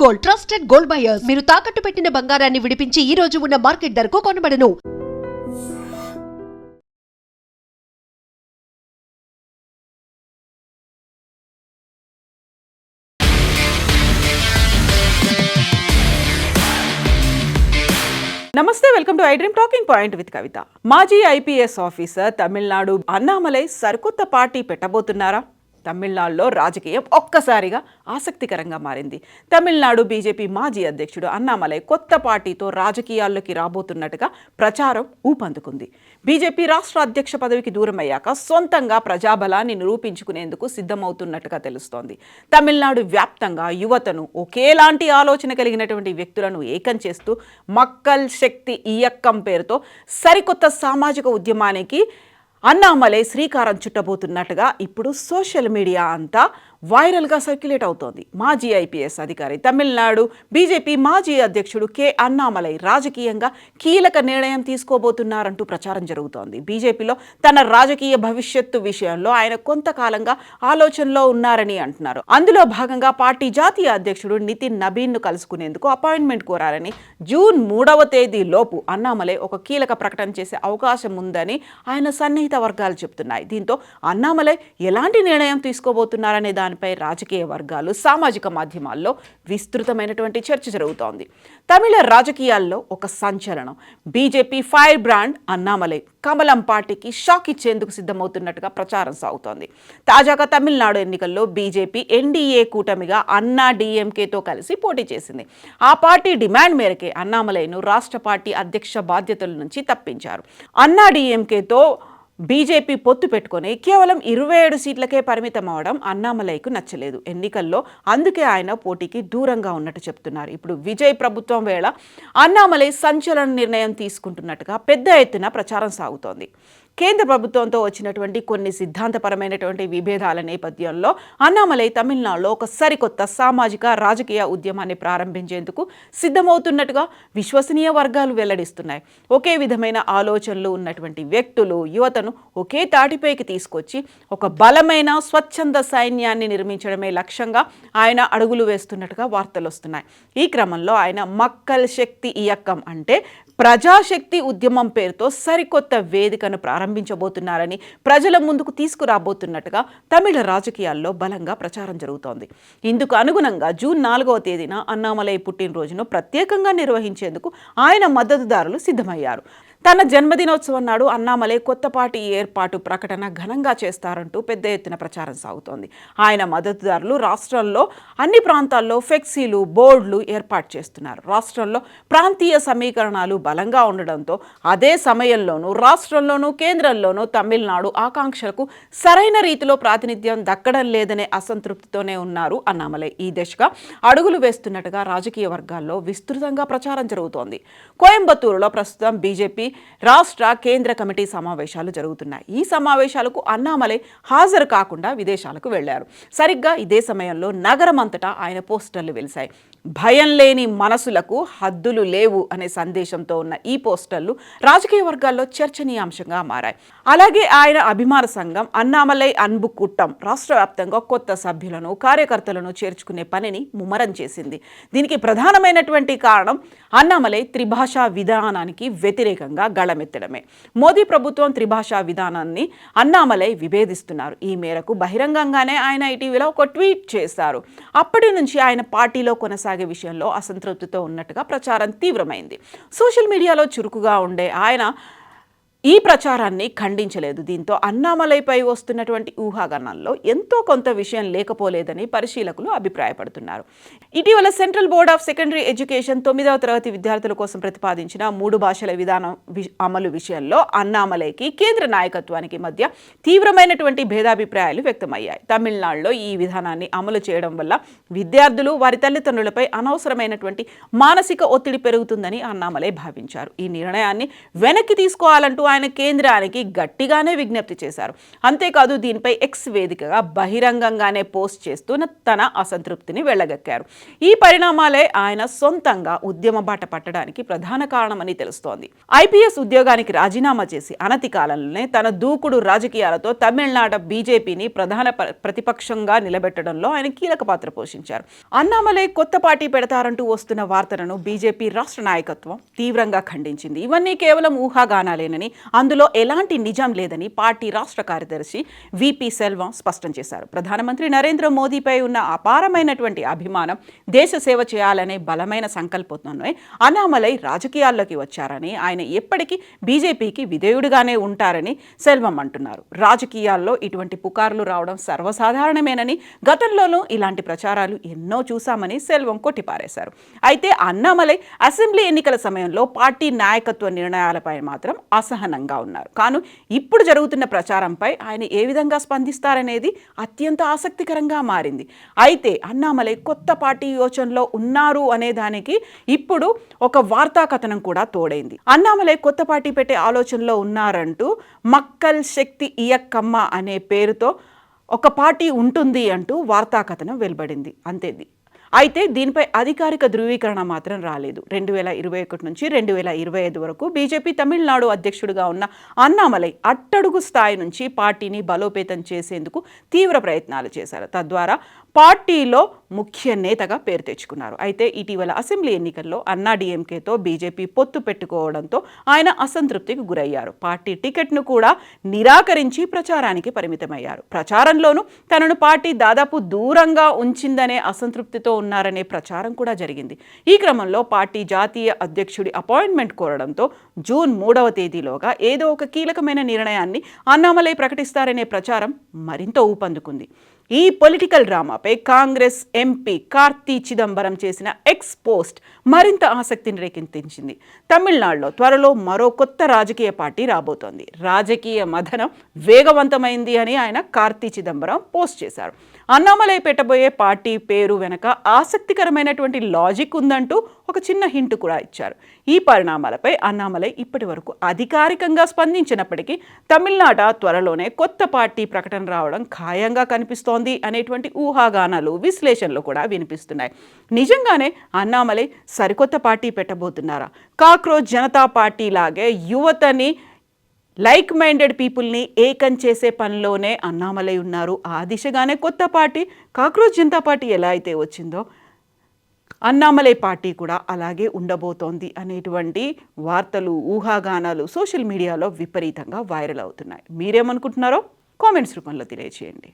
Gold, trusted gold buyers. మీరు తాకట్టు పెట్టిన బంగారాన్ని విడిపించి ఈ రోజు ఉన్న మార్కెట్ ధరకు కొనబడను. నమస్తే, welcome to I dream talking point with Kavitha. మాజీ ఐపీఎస్ ఆఫీసర్ తమిళనాడు అన్నామలై సరికొత్త పార్టీ పెట్టబోతున్నారా? తమిళనాడులో రాజకీయం ఒక్కసారిగా ఆసక్తికరంగా మారింది. తమిళనాడు బీజేపీ మాజీ అధ్యక్షుడు అన్నామలై కొత్త పార్టీతో రాజకీయాల్లోకి రాబోతున్నట్టుగా ప్రచారం ఊపందుకుంది. బీజేపీ రాష్ట్ర అధ్యక్ష పదవికి దూరమయ్యాక సొంతంగా ప్రజాబలాన్ని నిరూపించుకునేందుకు సిద్ధమవుతున్నట్టుగా తెలుస్తోంది. తమిళనాడు వ్యాప్తంగా యువతను ఒకేలాంటి ఆలోచన కలిగినటువంటి వ్యక్తులను ఏకం చేస్తూ మక్కల్ శక్తి ఇయక్కం పేరుతో సరికొత్త సామాజిక ఉద్యమానికి అన్నామలై శ్రీకారం చుట్టబోతున్నట్టుగా ఇప్పుడు సోషల్ మీడియా అంతా వైరల్గా సర్క్యులేట్ అవుతోంది. మాజీ ఐపీఎస్ అధికారి, తమిళనాడు బీజేపీ మాజీ అధ్యక్షుడు కె అన్నామలై రాజకీయంగా కీలక నిర్ణయం తీసుకోబోతున్నారంటూ ప్రచారం జరుగుతోంది. బీజేపీలో తన రాజకీయ భవిష్యత్తు విషయంలో ఆయన కొంతకాలంగా ఆలోచనలో ఉన్నారని అంటున్నారు. అందులో భాగంగా పార్టీ జాతీయ అధ్యక్షుడు నితిన్ నబీన్ను కలుసుకునేందుకు అపాయింట్మెంట్ కోరారని, జూన్ 3వ తేదీ లోపు అన్నామలై ఒక కీలక ప్రకటన చేసే అవకాశం ఉందని ఆయన సన్నిహిత వర్గాలు చెబుతున్నాయి. దీంతో అన్నామలై ఎలాంటి నిర్ణయం తీసుకోబోతున్నారనే దానిపై రాజకీయ వర్గాలు, సామాజిక మాధ్యమాల్లో విస్తృతమైనటువంటి చర్చ జరుగుతోంది. తమిళ రాజకీయాల్లో ఒక సంచలనం బీజేపీ ఫైర్ బ్రాండ్ అన్నామలై కమలం పార్టీకి షాక్ ఇచ్చేందుకు సిద్ధమవుతున్నట్టుగా ప్రచారం సాగుతోంది. తాజాగా తమిళనాడు ఎన్నికల్లో బీజేపీ ఎన్డీఏ కూటమిగా అన్నా డీఎంకేతో కలిసి పోటీ చేసింది. ఆ పార్టీ డిమాండ్ మేరకే అన్నామలైను రాష్ట్ర పార్టీ అధ్యక్ష బాధ్యతల నుంచి తప్పించారు. అన్నా డీఎంకేతో బీజేపీ పొత్తు పెట్టుకొని కేవలం 27 సీట్లకే పరిమితం అవడం అన్నామలైకు నచ్చలేదు. ఎన్నికల్లో అందుకే ఆయన పోటీకి దూరంగా ఉన్నట్టు చెప్తున్నారు. ఇప్పుడు విజయ్ ప్రభుత్వం వేళ అన్నామలై సంచలన నిర్ణయం తీసుకుంటున్నట్టుగా పెద్ద ఎత్తున ప్రచారం సాగుతోంది. కేంద్ర ప్రభుత్వంతో వచ్చినటువంటి కొన్ని సిద్ధాంతపరమైనటువంటి విభేదాల నేపథ్యంలో అన్నామలై తమిళనాడులో ఒక సరికొత్త సామాజిక రాజకీయ ఉద్యమాన్ని ప్రారంభించేందుకు సిద్ధమవుతున్నట్టుగా విశ్వసనీయ వర్గాలు వెల్లడిస్తున్నాయి. ఒకే విధమైన ఆలోచనలు ఉన్నటువంటి వ్యక్తులు, యువతను ఒకే తాటిపైకి తీసుకొచ్చి ఒక బలమైన స్వచ్ఛంద సైన్యాన్ని నిర్మించడమే లక్ష్యంగా ఆయన అడుగులు వేస్తున్నట్టుగా వార్తలు వస్తున్నాయి. ఈ క్రమంలో ఆయన మక్కల్ శక్తి ఇయక్కం అంటే ప్రజాశక్తి ఉద్యమం పేరుతో సరికొత్త వేదికను ప్రారంభించబోతున్నారని, ప్రజల ముందుకు తీసుకురాబోతున్నట్టుగా తమిళ రాజకీయాల్లో బలంగా ప్రచారం జరుగుతోంది. ఇందుకు అనుగుణంగా జూన్ 4వ తేదీన అన్నామలై పుట్టినరోజును ప్రత్యేకంగా నిర్వహించేందుకు ఆయన మద్దతుదారులు సిద్ధమయ్యారు. తన జన్మదినోత్సవం నాడు అన్నామలై కొత్త పార్టీ ఏర్పాటు ప్రకటన ఘనంగా చేస్తారంటూ పెద్ద ఎత్తున ప్రచారం సాగుతోంది. ఆయన మద్దతుదారులు రాష్ట్రంలో అన్ని ప్రాంతాల్లో ఫ్లెక్సీలు, బోర్డులు ఏర్పాటు చేస్తున్నారు. రాష్ట్రంలో ప్రాంతీయ సమీకరణాలు బలంగా ఉండడంతో అదే సమయంలోనూ రాష్ట్రంలోనూ కేంద్రంలోనూ తమిళనాడు ఆకాంక్షలకు సరైన రీతిలో ప్రాతినిధ్యం దక్కడం లేదనే అసంతృప్తితోనే ఉన్నారు అన్నామలై. ఈ దిశగా అడుగులు వేస్తున్నట్టుగా రాజకీయ వర్గాల్లో విస్తృతంగా ప్రచారం జరుగుతోంది. కోయంబత్తూరులో ప్రస్తుతం బీజేపీ రాష్ట్ర కేంద్ర కమిటీ సమావేశాలు జరుగుతున్నాయి. ఈ సమావేశాలకు అన్నామలై హాజరు కాకుండా విదేశాలకు వెళ్లారు. సరిగ్గా ఇదే సమయంలో నగరం అంతటా ఆయన పోస్టర్లు వెలిశాయి. భయం లేని మనసులకు హద్దులు లేవు అనే సందేశంతో ఉన్న ఈ పోస్టర్లు రాజకీయ వర్గాల్లో చర్చనీయాంశంగా మారాయి. అలాగే ఆయన అభిమాన సంఘం అన్నామలై అన్బు కూట్టం రాష్ట్ర వ్యాప్తంగా కొత్త సభ్యులను, కార్యకర్తలను చేర్చుకునే పనిని ముమ్మరం చేసింది. దీనికి ప్రధానమైనటువంటి కారణం అన్నామలై త్రిభాషా విధానానికి వ్యతిరేకంగా గళమెత్తడమే. మోదీ ప్రభుత్వం త్రిభాషా విధానాన్ని అన్నామలై విభేదిస్తున్నారు. ఈ మేరకు బహిరంగంగానే ఆయన ఇటీవల ఒక ట్వీట్ చేశారు. అప్పటి నుంచి ఆయన పార్టీలో కొనసాగే విషయంలో అసంతృప్తితో ఉన్నట్టుగా ప్రచారం తీవ్రమైంది. సోషల్ మీడియాలో చురుకుగా ఉండే ఆయన ఈ ప్రచారాన్ని ఖండించలేదు. దీంతో అన్నామలైపై వస్తున్నటువంటి ఊహాగానాల్లో ఎంతో కొంత విషయం లేకపోలేదని పరిశీలకులు అభిప్రాయపడుతున్నారు. ఇటీవల central board of secondary education 9వ తరగతి విద్యార్థుల కోసం ప్రతిపాదించిన 3 భాషల విధానం అమలు విషయంలో అన్నామలైకి కేంద్ర నాయకత్వానికి మధ్య తీవ్రమైనటువంటి భేదాభిప్రాయాలు వ్యక్తమయ్యాయి. తమిళనాడులో ఈ విధానాన్ని అమలు చేయడం వల్ల విద్యార్థులు, వారి తల్లిదండ్రులపై అనవసరమైనటువంటి మానసిక ఒత్తిడి పెరుగుతుందని అన్నామలై భావించారు. ఈ నిర్ణయాన్ని వెనక్కి తీసుకోవాలంటూ ఆయన కేంద్రానికి గట్టిగానే విజ్ఞప్తి చేశారు. అంతేకాదు దీనిపై ఎక్స్ వేదికగా బహిరంగంగానే పోస్ట్ చేస్తూ తన అసంతృప్తిని వెళ్ళగక్కారు. ఈ పరిణామాలే ఆయన సొంతంగా ఉద్యమ బాట పట్టడానికి ప్రధాన కారణమని తెలుస్తోంది. ఐపీఎస్ ఉద్యోగానికి రాజీనామా చేసి అనతి కాలంలోనే తన దూకుడు రాజకీయాలతో తమిళనాడు బీజేపీని ప్రధాన ప్రతిపక్షంగా నిలబెట్టడంలో ఆయన కీలక పాత్ర పోషించారు. అన్నామలై కొత్త పార్టీ పెడతారంటూ వస్తున్న వార్తలను బీజేపీ రాష్ట్ర నాయకత్వం తీవ్రంగా ఖండించింది. ఇవన్నీ కేవలం ఊహాగానాలేనని, అందులో ఎలాంటి నిజం లేదని పార్టీ రాష్ట్ర కార్యదర్శి విపి సెల్వం స్పష్టం చేశారు. ప్రధానమంత్రి నరేంద్ర మోదీపై ఉన్న అపారమైనటువంటి అభిమానం, దేశ సేవ చేయాలనే బలమైన సంకల్పంతోనే అన్నామలై రాజకీయాల్లోకి వచ్చారని, ఆయన ఎప్పటికీ బీజేపీకి విధేయుడిగానే ఉంటారని సెల్వం అంటున్నారు. రాజకీయాల్లో ఇటువంటి పుకార్లు రావడం సర్వసాధారణమేనని, గతంలోనూ ఇలాంటి ప్రచారాలు ఎన్నో చూశామని సెల్వం కొట్టిపారేశారు. అయితే అన్నామలై అసెంబ్లీ ఎన్నికల సమయంలో పార్టీ నాయకత్వ నిర్ణయాలపై మాత్రం అసహనంగా ఉన్నారు. కానీ ఇప్పుడు జరుగుతున్న ప్రచారంపై ఆయన ఏ విధంగా స్పందిస్తారనేది అత్యంత ఆసక్తికరంగా మారింది. అయితే అన్నామలై కొత్త పార్టీ యోచనలో ఉన్నారు అనే దానికి ఇప్పుడు ఒక వార్తా కథనం కూడా తోడైంది. అన్నామలై కొత్త పార్టీ పెట్టే ఆలోచనలో ఉన్నారంటూ మక్కల్ శక్తి ఇయక్కమ్మ అనే పేరుతో ఒక పార్టీ ఉంటుంది అంటూ వార్తా కథనం వెలువడింది. అంతేది. అయితే దీనిపై అధికారిక ధృవీకరణ మాత్రం రాలేదు. 2021 నుంచి 2025 వరకు బీజేపీ తమిళనాడు అధ్యక్షుడిగా ఉన్న అన్నామలై అట్టడుగు స్థాయి నుంచి పార్టీని బలోపేతం చేసేందుకు తీవ్ర ప్రయత్నాలు చేశారు. తద్వారా పార్టీలో ముఖ్య నేతగా పేరు తెచ్చుకున్నారు. అయితే ఇటీవల అసెంబ్లీ ఎన్నికల్లో అన్నాడీఎంకేతో బీజేపీ పొత్తు పెట్టుకోవడంతో ఆయన అసంతృప్తికి గురయ్యారు. పార్టీ టికెట్ను కూడా నిరాకరించి ప్రచారానికి పరిమితమయ్యారు. ప్రచారంలోనూ తనను పార్టీ దాదాపు దూరంగా ఉంచిందనే అసంతృప్తితో ఉన్నారనే ప్రచారం కూడా జరిగింది. ఈ క్రమంలో పార్టీ జాతీయ అధ్యక్షుడి అపాయింట్మెంట్ కోరడంతో జూన్ 3వ తేదీలోగా ఏదో ఒక కీలకమైన నిర్ణయాన్ని అన్నామలై ప్రకటిస్తారనే ప్రచారం మరింత ఊపందుకుంది. ఈ పొలిటికల్ డ్రామాపై కాంగ్రెస్ ఎంపీ కార్తీ చిదంబరం చేసిన ఎక్స్ పోస్ట్ మరింత ఆసక్తిని రేకెత్తించింది. తమిళనాడులో త్వరలో మరో కొత్త రాజకీయ పార్టీ రాబోతోంది. రాజకీయ మథనం వేగవంతమైంది అని ఆయన కార్తీ చిదంబరం పోస్ట్ చేశారు. అన్నామలై పెట్టబోయే పార్టీ పేరు వెనక ఆసక్తికరమైనటువంటి లాజిక్ ఉందంటూ ఒక చిన్న హింట్ కూడా ఇచ్చారు. ఈ పరిణామాలపై అన్నామలై ఇప్పటి వరకు అధికారికంగా స్పందించినప్పటికీ తమిళనాడు త్వరలోనే కొత్త పార్టీ ప్రకటన రావడం ఖాయంగా కనిపిస్తోంది అనేటువంటి ఊహాగానాలు, విశ్లేషణలు కూడా వినిపిస్తున్నాయి. నిజంగానే అన్నామలై సరికొత్త పార్టీ పెట్టబోతున్నారా? కాక్రోచ్ జనతా పార్టీ లాగే యువతని, లైక్ మైండెడ్ పీపుల్ని ఏకం చేసే పనిలోనే అన్నామలై ఉన్నారు. ఆ దిశగానే కొత్త పార్టీ కాక్రోచ్ జనతా పార్టీ ఎలా అయితే వచ్చిందో అన్నామలై పార్టీ కూడా అలాగే ఉండబోతోంది అనేటువంటి వార్తలు, ఊహాగానాలు సోషల్ మీడియాలో విపరీతంగా వైరల్ అవుతున్నాయి. మీరేమనుకుంటున్నారో కామెంట్స్ రూపంలో తెలియజేయండి.